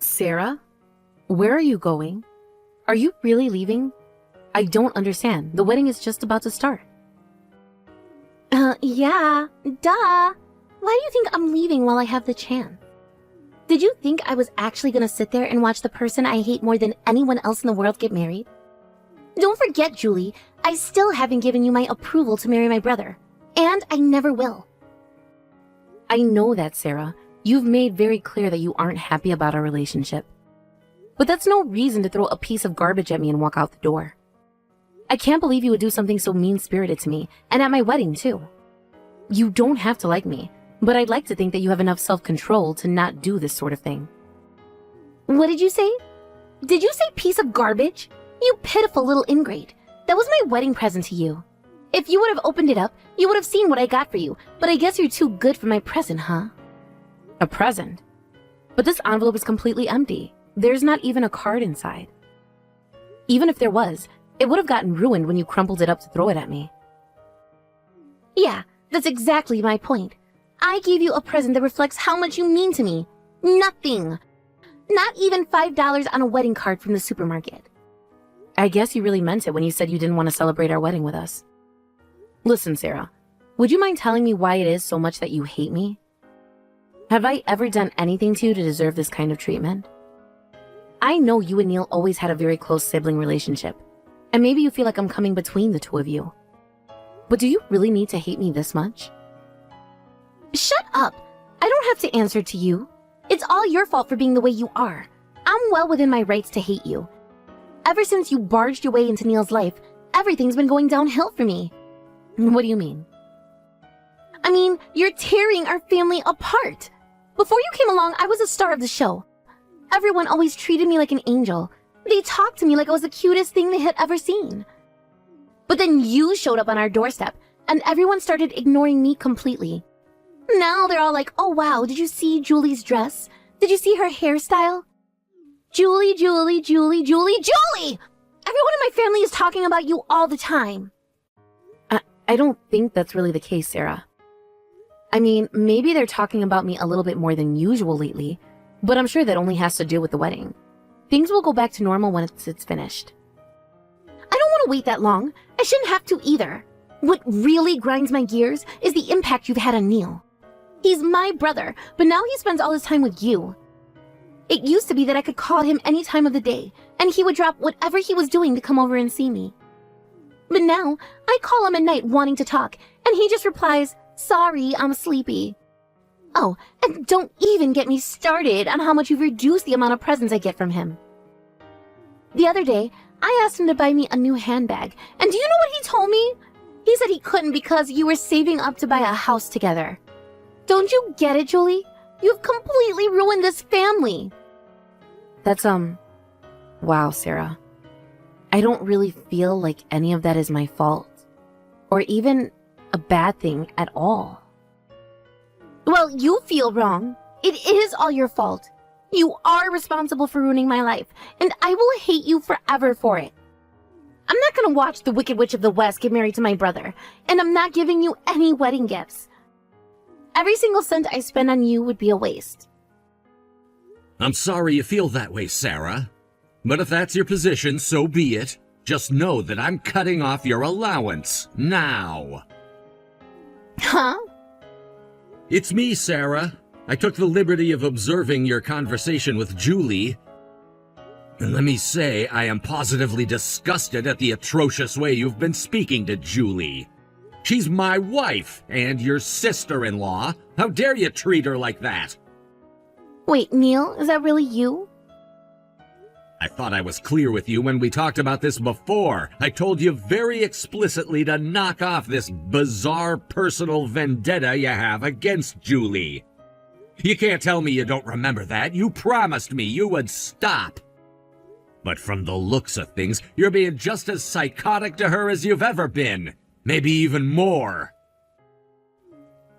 Sarah? Where are you going? Are you really leaving? I don't understand. The wedding is just about to start. Yeah, duh. Why do you think I'm leaving while I have the chance? Did you think I was actually gonna sit there and watch the person I hate more than anyone else in the world get married? Don't forget, Julie, I still haven't given you my approval to marry my brother. And I never will. I know that, Sarah. You've made very clear that you aren't happy about our relationship. But that's no reason to throw a piece of garbage at me and walk out the door. I can't believe you would do something so mean-spirited to me, and at my wedding, too. You don't have to like me, but I'd like to think that you have enough self-control to not do this sort of thing. What did you say? Did you say piece of garbage? You pitiful little ingrate. That was my wedding present to you. If you would have opened it up, you would have seen what I got for you, but I guess you're too good for my present, huh? A present? But this envelope is completely empty. There's not even a card inside. Even if there was, it would have gotten ruined when you crumpled it up to throw it at me. Yeah, that's exactly my point. I gave you a present that reflects how much you mean to me. Nothing. Not even $5 on a wedding card from the supermarket. I guess you really meant it when you said you didn't want to celebrate our wedding with us. Listen, Sarah, would you mind telling me why it is so much that you hate me? Have I ever done anything to you to deserve this kind of treatment? I know you and Neil always had a very close sibling relationship, and maybe you feel like I'm coming between the two of you. But do you really need to hate me this much? Shut up! I don't have to answer to you. It's all your fault for being the way you are. I'm well within my rights to hate you. Ever since you barged your way into Neil's life, everything's been going downhill for me. What do you mean? I mean, you're tearing our family apart. Before you came along, I was a star of the show. Everyone always treated me like an angel. They talked to me like I was the cutest thing they had ever seen. But then you showed up on our doorstep, and everyone started ignoring me completely. Now they're all like, oh wow, did you see Julie's dress? Did you see her hairstyle? Julie, Julie, Julie, Julie, Julie! Everyone in my family is talking about you all the time. I don't think that's really the case, Sarah. I mean, maybe they're talking about me a little bit more than usual lately, but I'm sure that only has to do with the wedding. Things will go back to normal when it's finished. I don't want to wait that long. I shouldn't have to either. What really grinds my gears is the impact you've had on Neil. He's my brother, but now he spends all his time with you. It used to be that I could call him any time of the day, and he would drop whatever he was doing to come over and see me. But now, I call him at night wanting to talk, and he just replies, sorry, I'm sleepy. Oh, and don't even get me started on how much you've reduced the amount of presents I get from him. The other day, I asked him to buy me a new handbag, and do you know what he told me? He said he couldn't because you were saving up to buy a house together. Don't you get it, Julie? You've completely ruined this family. That's, wow, Sarah. I don't really feel like any of that is my fault, or even a bad thing at all. Well, you feel wrong. It is all your fault. You are responsible for ruining my life, and I will hate you forever for it. I'm not gonna watch the Wicked Witch of the West get married to my brother, and I'm not giving you any wedding gifts. Every single cent I spend on you would be a waste. I'm sorry you feel that way, Sarah. But if that's your position, so be it. Just know that I'm cutting off your allowance now. Huh? It's me, Sarah. I took the liberty of observing your conversation with Julie. And let me say, I am positively disgusted at the atrocious way you've been speaking to Julie. She's my wife and your sister-in-law. How dare you treat her like that? Wait, Neil, is that really you? I thought I was clear with you when we talked about this before. I told you very explicitly to knock off this bizarre personal vendetta you have against Julie. You can't tell me you don't remember that. You promised me you would stop. But from the looks of things, you're being just as psychotic to her as you've ever been. Maybe even more.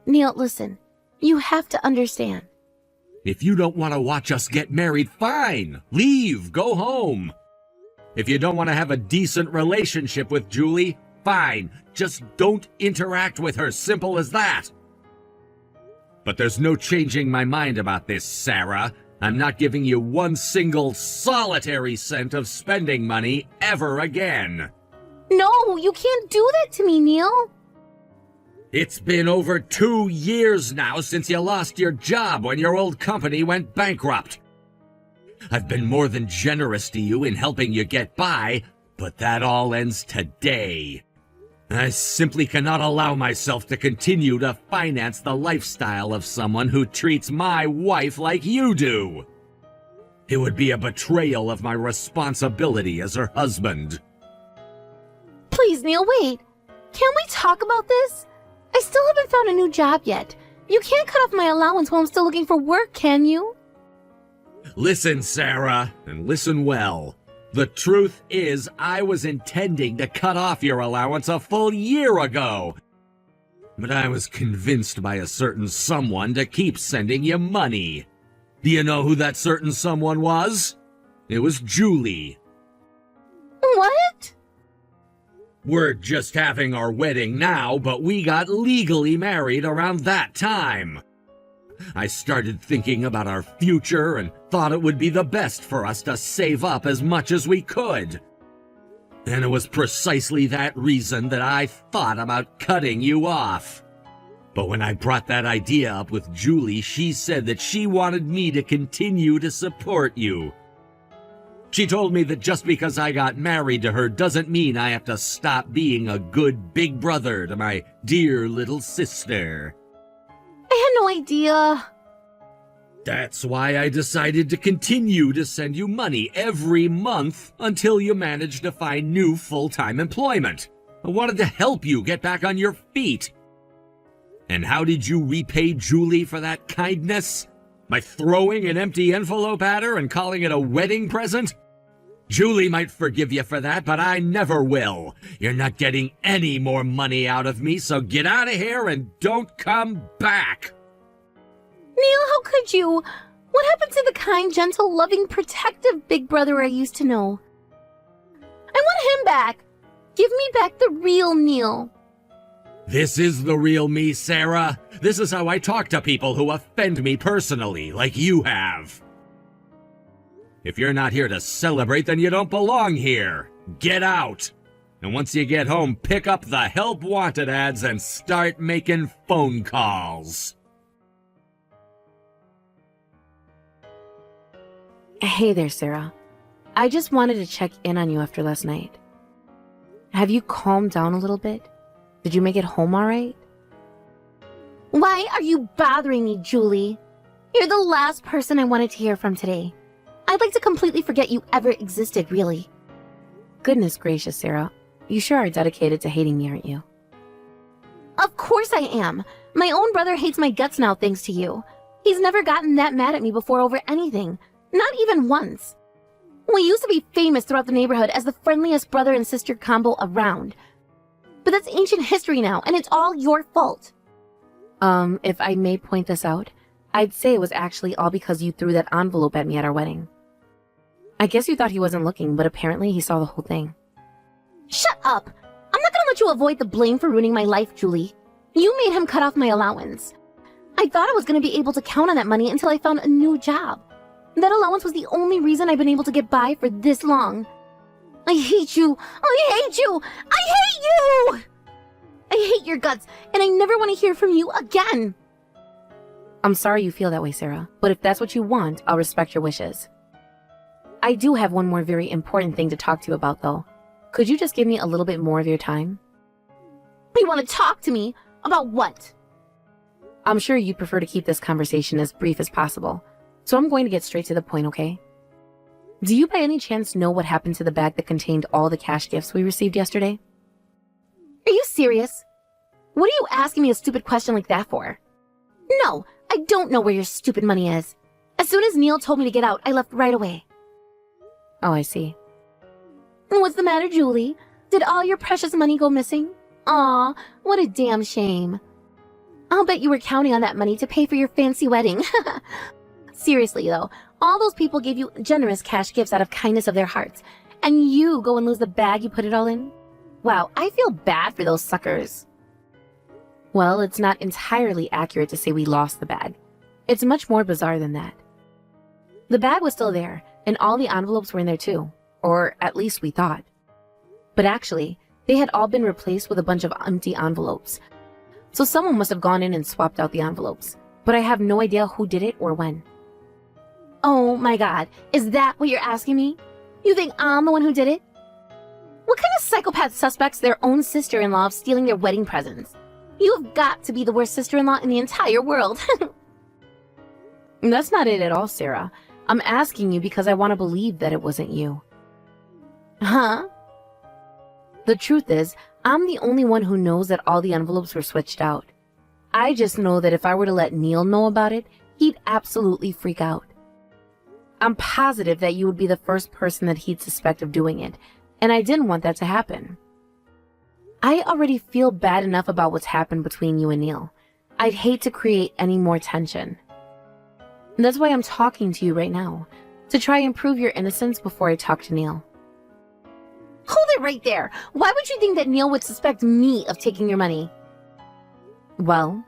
Neil, listen. You have to understand. If you don't want to watch us get married, fine. Leave. Go home. If you don't want to have a decent relationship with Julie, fine. Just don't interact with her. Simple as that. But there's no changing my mind about this, Sarah. I'm not giving you one single solitary cent of spending money ever again. No, you can't do that to me, Neil. It's been over 2 years now since you lost your job when your old company went bankrupt. I've been more than generous to you in helping you get by, but that all ends today. I simply cannot allow myself to continue to finance the lifestyle of someone who treats my wife like you do. It would be a betrayal of my responsibility as her husband. Please, Neil, wait. Can't we talk about this? I still haven't found a new job yet. You can't cut off my allowance while I'm still looking for work, can you? Listen, Sarah, and listen well. The truth is, I was intending to cut off your allowance a full year ago. But I was convinced by a certain someone to keep sending you money. Do you know who that certain someone was? It was Julie. What? We're just having our wedding now, but we got legally married around that time. I started thinking about our future and thought it would be the best for us to save up as much as we could. And it was precisely that reason that I thought about cutting you off. But when I brought that idea up with Julie, she said that she wanted me to continue to support you. She told me that just because I got married to her doesn't mean I have to stop being a good big brother to my dear little sister. I had no idea. That's why I decided to continue to send you money every month until you managed to find new full-time employment. I wanted to help you get back on your feet. And how did you repay Julie for that kindness? By throwing an empty envelope at her and calling it a wedding present? Julie might forgive you for that, but I never will. You're not getting any more money out of me, so get out of here and don't come back. Neil, how could you? What happened to the kind, gentle, loving, protective big brother I used to know? I want him back. Give me back the real Neil. This is the real me, Sarah. This is how I talk to people who offend me personally, like you have. If you're not here to celebrate, then you don't belong here. Get out. And once you get home, pick up the help wanted ads and start making phone calls. Hey there, Sarah. I just wanted to check in on you after last night. Have you calmed down a little bit? Did you make it home all right? Why are you bothering me, Julie? You're the last person I wanted to hear from today. I'd like to completely forget you ever existed, really. Goodness gracious, Sarah. You sure are dedicated to hating me, aren't you? Of course I am. My own brother hates my guts now thanks to you. He's never gotten that mad at me before over anything. Not even once. We used to be famous throughout the neighborhood as the friendliest brother and sister combo around. But that's ancient history now, and it's all your fault. If I may point this out, I'd say it was actually all because you threw that envelope at me at our wedding. I guess you thought he wasn't looking, but apparently he saw the whole thing. Shut up! I'm not gonna let you avoid the blame for ruining my life, Julie. You made him cut off my allowance. I thought I was gonna be able to count on that money until I found a new job. That allowance was the only reason I've been able to get by for this long. I hate you! I hate you! I hate you! I hate your guts, and I never want to hear from you again! I'm sorry you feel that way, Sarah, but if that's what you want, I'll respect your wishes. I do have one more very important thing to talk to you about, though. Could you just give me a little bit more of your time? You want to talk to me? About what? I'm sure you'd prefer to keep this conversation as brief as possible, so I'm going to get straight to the point, okay? Do you by any chance know what happened to the bag that contained all the cash gifts we received yesterday? Are you serious? What are you asking me a stupid question like that for? No, I don't know where your stupid money is. As soon as Neil told me to get out, I left right away. Oh, I see. What's the matter, Julie? Did all your precious money go missing? Aw, what a damn shame. I'll bet you were counting on that money to pay for your fancy wedding. Seriously, though, all those people gave you generous cash gifts out of kindness of their hearts, and you go and lose the bag you put it all in? Wow, I feel bad for those suckers. Well, it's not entirely accurate to say we lost the bag. It's much more bizarre than that. The bag was still there, and all the envelopes were in there too, or at least we thought. But actually, they had all been replaced with a bunch of empty envelopes. So someone must have gone in and swapped out the envelopes, but I have no idea who did it or when. Oh my god, is that what you're asking me? You think I'm the one who did it? What kind of psychopath suspects their own sister-in-law of stealing their wedding presents? You've got to be the worst sister-in-law in the entire world. That's not it at all, Sarah. I'm asking you because I want to believe that it wasn't you. Huh? The truth is, I'm the only one who knows that all the envelopes were switched out. I just know that if I were to let Neil know about it, he'd absolutely freak out. I'm positive that you would be the first person that he'd suspect of doing it, and I didn't want that to happen. I already feel bad enough about what's happened between you and Neil. I'd hate to create any more tension. And that's why I'm talking to you right now, to try and prove your innocence before I talk to Neil. Hold it right there! Why would you think that Neil would suspect me of taking your money? Well,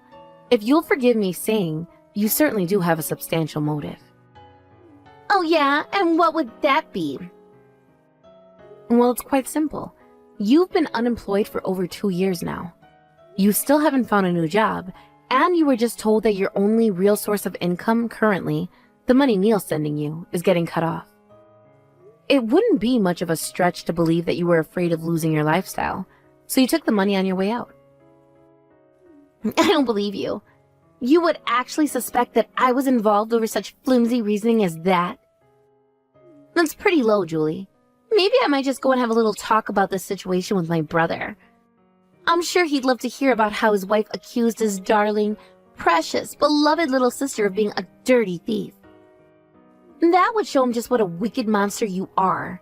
if you'll forgive me saying, you certainly do have a substantial motive. Oh yeah, and what would that be? Well, it's quite simple. You've been unemployed for over 2 years now. You still haven't found a new job, and you were just told that your only real source of income currently, the money Neil's sending you, is getting cut off. It wouldn't be much of a stretch to believe that you were afraid of losing your lifestyle, so you took the money on your way out. I don't believe you. You would actually suspect that I was involved over such flimsy reasoning as that? That's pretty low, Julie. Maybe I might just go and have a little talk about this situation with my brother. I'm sure he'd love to hear about how his wife accused his darling, precious, beloved little sister of being a dirty thief. That would show him just what a wicked monster you are.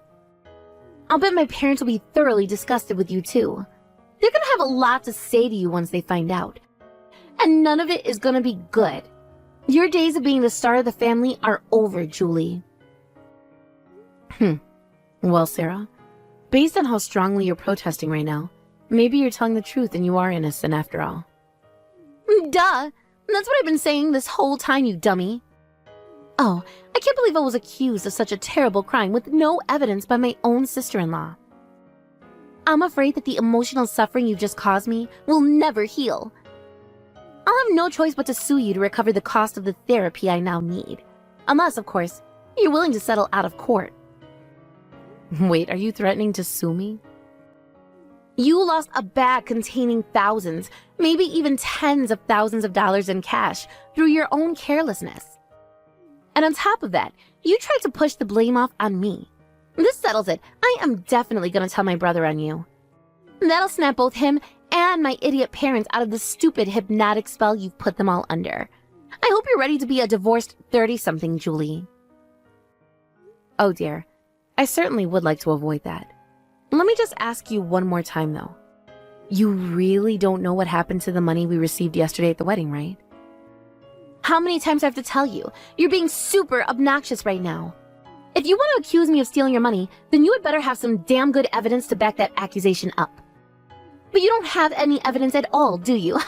I'll bet my parents will be thoroughly disgusted with you too. They're gonna have a lot to say to you once they find out. And none of it is gonna be good. Your days of being the star of the family are over, Julie. Well, Sarah, based on how strongly you're protesting right now, maybe you're telling the truth and you are innocent after all. Duh! That's what I've been saying this whole time, you dummy. Oh, I can't believe I was accused of such a terrible crime with no evidence by my own sister-in-law. I'm afraid that the emotional suffering you've just caused me will never heal. I'll have no choice but to sue you to recover the cost of the therapy I now need. Unless, of course, you're willing to settle out of court. Wait, are you threatening to sue me? You lost a bag containing thousands, maybe even tens of thousands of dollars in cash through your own carelessness. And on top of that, you tried to push the blame off on me. This settles it. I am definitely going to tell my brother on you. That'll snap both him and my idiot parents out of the stupid hypnotic spell you've put them all under. I hope you're ready to be a divorced 30-something, Julie. Oh dear, I certainly would like to avoid that. Let me just ask you one more time though. You really don't know what happened to the money we received yesterday at the wedding, right? How many times do I have to tell you? You're being super obnoxious right now. If you want to accuse me of stealing your money, then you had better have some damn good evidence to back that accusation up. But you don't have any evidence at all, do you?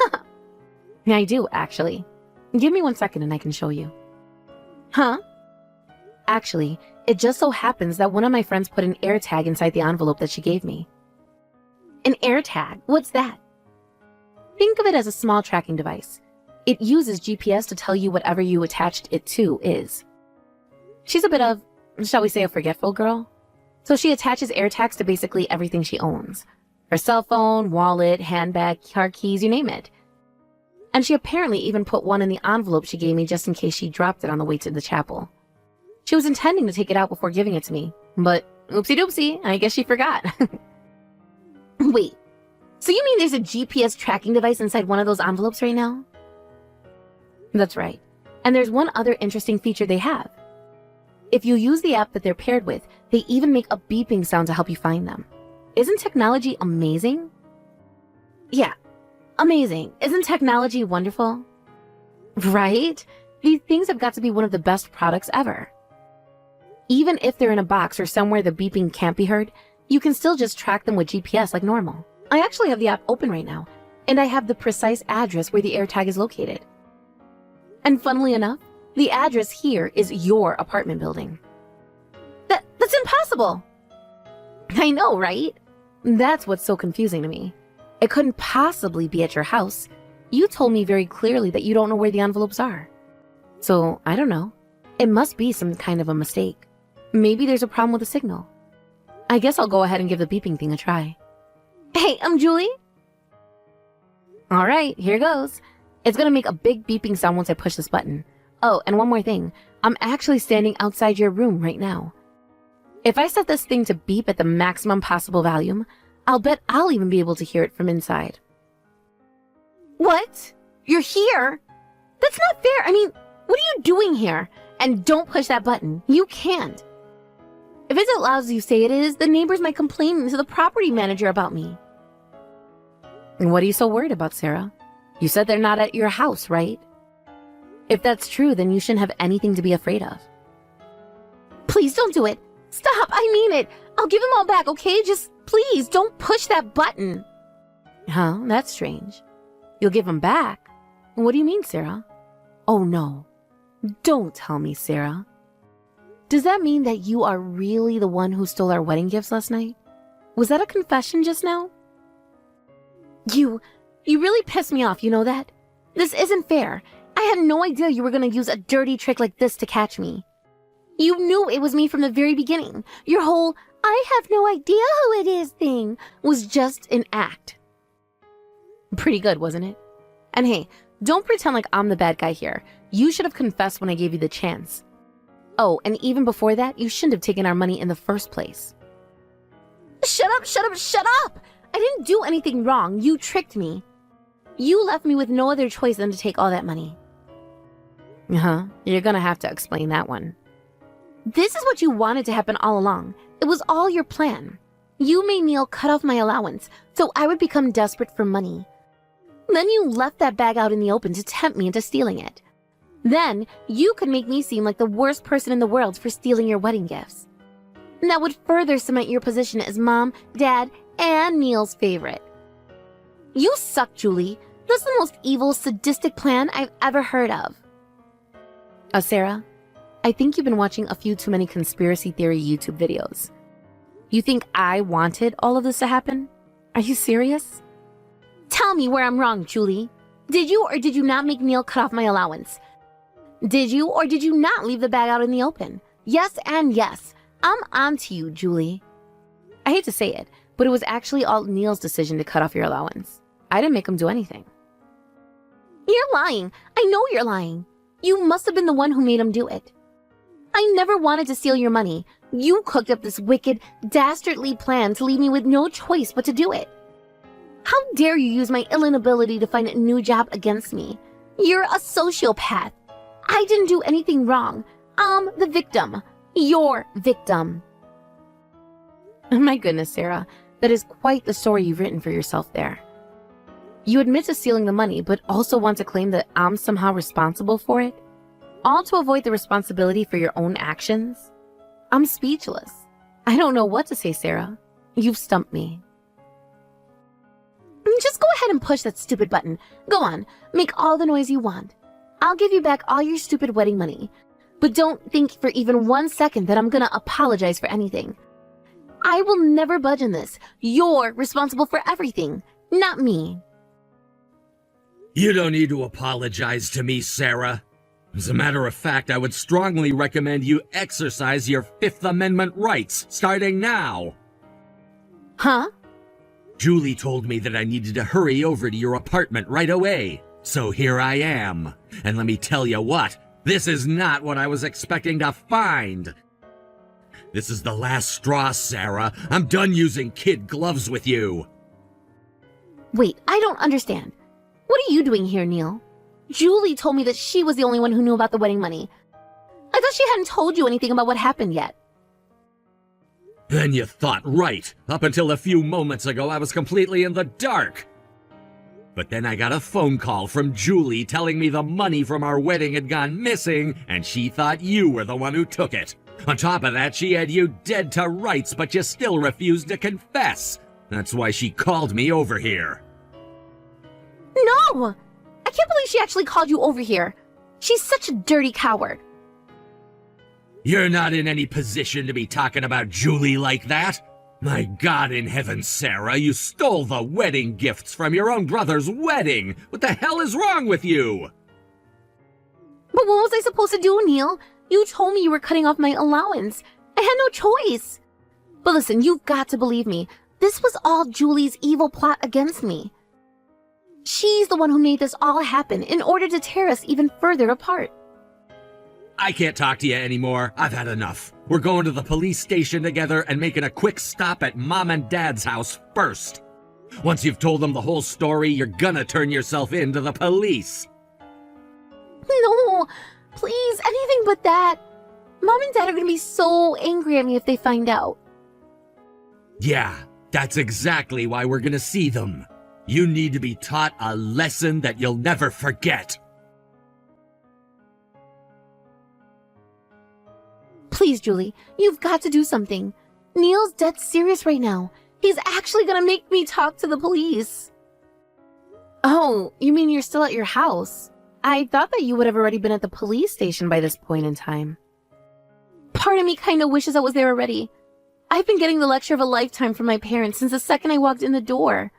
I do, actually. Give me 1 second and I can show you. Huh? Actually, it just so happens that one of my friends put an air tag inside the envelope that she gave me. An air tag? What's that? Think of it as a small tracking device. It uses GPS to tell you whatever you attached it to is. She's a bit of, shall we say, a forgetful girl. So she attaches air tags to basically everything she owns. Her cell phone, wallet, handbag, car keys, you name it. And she apparently even put one in the envelope she gave me just in case she dropped it on the way to the chapel. She was intending to take it out before giving it to me, but oopsie doopsie, I guess she forgot. Wait, so you mean there's a GPS tracking device inside one of those envelopes right now? That's right. And there's one other interesting feature they have. If you use the app that they're paired with, they even make a beeping sound to help you find them. Isn't technology amazing? Yeah, amazing. Isn't technology wonderful? Right? These things have got to be one of the best products ever. Even if they're in a box or somewhere the beeping can't be heard, you can still just track them with GPS like normal. I actually have the app open right now, and I have the precise address where the AirTag is located. And funnily enough, The address here is your apartment building. That's impossible! I know, right? That's what's so confusing to me. It couldn't possibly be at your house. You told me very clearly that you don't know where the envelopes are. So, I don't know. It must be some kind of a mistake. Maybe there's a problem with the signal. I guess I'll go ahead and give the beeping thing a try. Hey, I'm Julie. Alright, here goes. It's gonna make a big beeping sound once I push this button. Oh, and one more thing. I'm actually standing outside your room right now. If I set this thing to beep at the maximum possible volume, I'll bet I'll even be able to hear it from inside. What? You're here? That's not fair. I mean, what are you doing here? And don't push that button. You can't. If it's as loud as you say it is, the neighbors might complain to the property manager about me. And what are you so worried about, Sarah? You said they're not at your house, right? If that's true, then you shouldn't have anything to be afraid of. Please don't do it. Stop, I mean it. I'll give them all back, okay? Just please don't push that button. Huh? That's strange. You'll give them back? What do you mean, Sarah? Oh no. Don't tell me, Sarah. Does that mean that you are really the one who stole our wedding gifts last night? Was that a confession just now? You really pissed me off, you know that? This isn't fair. I had no idea you were going to use a dirty trick like this to catch me. You knew it was me from the very beginning. Your whole, I have no idea who it is thing was just an act. Pretty good, wasn't it? And hey, don't pretend like I'm the bad guy here. You should have confessed when I gave you the chance. Oh, and even before that, you shouldn't have taken our money in the first place. Shut up, shut up, shut up! I didn't do anything wrong. You tricked me. You left me with no other choice than to take all that money. You're gonna have to explain that one. This is what you wanted to happen all along. It was all your plan. You made Neil cut off my allowance, so I would become desperate for money. Then you left that bag out in the open to tempt me into stealing it. Then you could make me seem like the worst person in the world for stealing your wedding gifts. And that would further cement your position as Mom, Dad, and Neil's favorite. You suck, Julie. That's the most evil, sadistic plan I've ever heard of. Sarah, I think you've been watching a few too many conspiracy theory YouTube videos. You think I wanted all of this to happen? Are you serious? Tell me where I'm wrong, Julie. Did you or did you not make Neil cut off my allowance? Did you or did you not leave the bag out in the open? Yes and yes. I'm on to you, Julie. I hate to say it, but it was actually all Neil's decision to cut off your allowance. I didn't make him do anything. You're lying. I know you're lying. You must have been the one who made him do it. I never wanted to steal your money. You cooked up this wicked, dastardly plan to leave me with no choice but to do it. How dare you use my inability to find a new job against me? You're a sociopath. I didn't do anything wrong. I'm the victim. You're victim. Oh my goodness, Sarah. That is quite the story you've written for yourself there. You admit to stealing the money, but also want to claim that I'm somehow responsible for it? All to avoid the responsibility for your own actions? I'm speechless. I don't know what to say, Sarah. You've stumped me. Just go ahead and push that stupid button. Go on, make all the noise you want. I'll give you back all your stupid wedding money. But don't think for even 1 second that I'm gonna apologize for anything. I will never budge on this. You're responsible for everything, not me. You don't need to apologize to me, Sarah. As a matter of fact, I would strongly recommend you exercise your Fifth Amendment rights, starting now. Huh? Julie told me that I needed to hurry over to your apartment right away. So here I am. And let me tell you what, this is not what I was expecting to find. This is the last straw, Sarah. I'm done using kid gloves with you. Wait, I don't understand. What are you doing here, Neil? Julie told me that she was the only one who knew about the wedding money. I thought she hadn't told you anything about what happened yet. Then you thought right. Up until a few moments ago, I was completely in the dark. But then I got a phone call from Julie telling me the money from our wedding had gone missing, and she thought you were the one who took it. On top of that, she had you dead to rights, but you still refused to confess. That's why she called me over here. No! I can't believe she actually called you over here. She's such a dirty coward. You're not in any position to be talking about Julie like that. My God in heaven, Sarah, you stole the wedding gifts from your own brother's wedding. What the hell is wrong with you? But what was I supposed to do, Neil? You told me you were cutting off my allowance. I had no choice. But listen, you've got to believe me. This was all Julie's evil plot against me. She's the one who made this all happen in order to tear us even further apart. I can't talk to you anymore. I've had enough. We're going to the police station together and making a quick stop at Mom and Dad's house first. Once you've told them the whole story, you're gonna turn yourself in to the police. No, please, anything but that. Mom and Dad are gonna be so angry at me if they find out. Yeah, that's exactly why we're gonna see them. You need to be taught a lesson that you'll never forget. Please, Julie, you've got to do something. Neil's dead serious right now. He's actually gonna make me talk to the police. Oh, you mean you're still at your house? I thought that you would have already been at the police station by this point in time. Part of me kind of wishes I was there already. I've been getting the lecture of a lifetime from my parents since the second I walked in the door.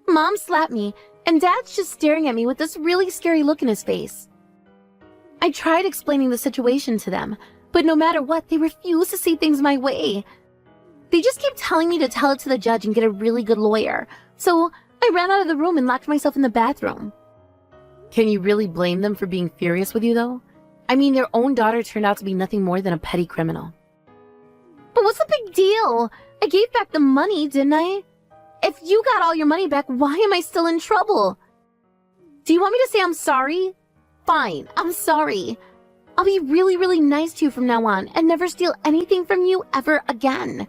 Mom slapped me, and Dad's just staring at me with this really scary look in his face. I tried explaining the situation to them, but no matter what, they refuse to see things my way. They just keep telling me to tell it to the judge and get a really good lawyer, so I ran out of the room and locked myself in the bathroom. Can you really blame them for being furious with you, though? I mean, their own daughter turned out to be nothing more than a petty criminal. But what's the big deal? I gave back the money, didn't I? If you got all your money back, why am I still in trouble? Do you want me to say I'm sorry? Fine, I'm sorry. I'll be really, really nice to you from now on and never steal anything from you ever again.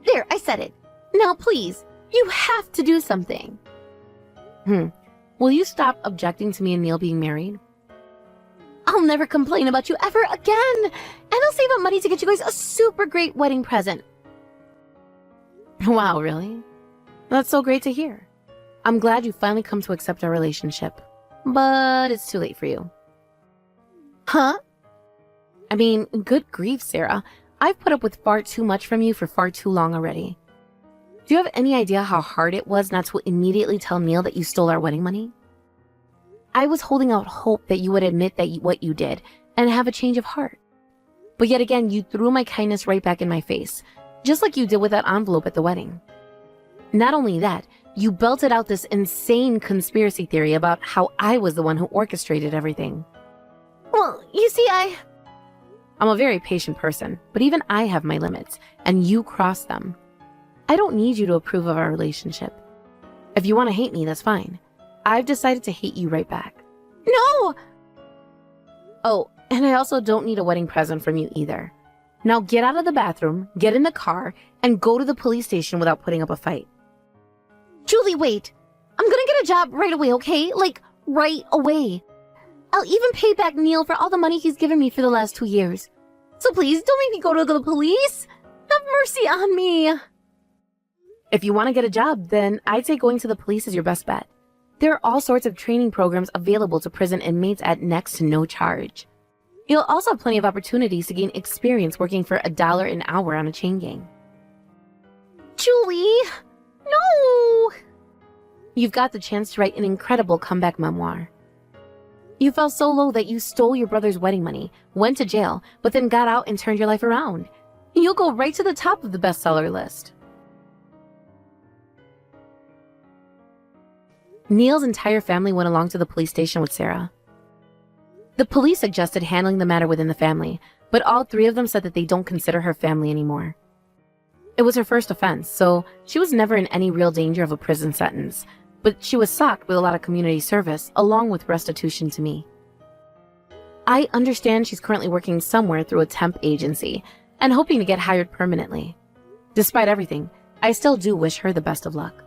There, I said it. Now please, you have to do something. Will you stop objecting to me and Neil being married? I'll never complain about you ever again. And I'll save up money to get you guys a super great wedding present. Wow, really? That's so great to hear. I'm glad you finally come to accept our relationship. But it's too late for you. Huh? I mean, good grief, Sarah. I've put up with far too much from you for far too long already. Do you have any idea how hard it was not to immediately tell Neil that you stole our wedding money? I was holding out hope that you would admit what you did and have a change of heart. But yet again, you threw my kindness right back in my face, just like you did with that envelope at the wedding. Not only that, you belted out this insane conspiracy theory about how I was the one who orchestrated everything. Well, you see, I'm a very patient person, but even I have my limits, and you cross them. I don't need you to approve of our relationship. If you want to hate me, that's fine. I've decided to hate you right back. No! Oh, and I also don't need a wedding present from you either. Now get out of the bathroom, get in the car, and go to the police station without putting up a fight. Julie, wait. I'm gonna get a job right away, okay? Like, right away. I'll even pay back Neil for all the money he's given me for the last 2 years. So please, don't make me go to the police. Have mercy on me. If you want to get a job, then I'd say going to the police is your best bet. There are all sorts of training programs available to prison inmates at next to no charge. You'll also have plenty of opportunities to gain experience working for $1 an hour on a chain gang. Julie, no! You've got the chance to write an incredible comeback memoir. You fell so low that you stole your brother's wedding money, went to jail, but then got out and turned your life around. You'll go right to the top of the bestseller list. Neil's entire family went along to the police station with Sarah. The police suggested handling the matter within the family, but all 3 of them said that they don't consider her family anymore. It was her first offense, so she was never in any real danger of a prison sentence, but she was socked with a lot of community service along with restitution to me. I understand she's currently working somewhere through a temp agency and hoping to get hired permanently. Despite everything, I still do wish her the best of luck.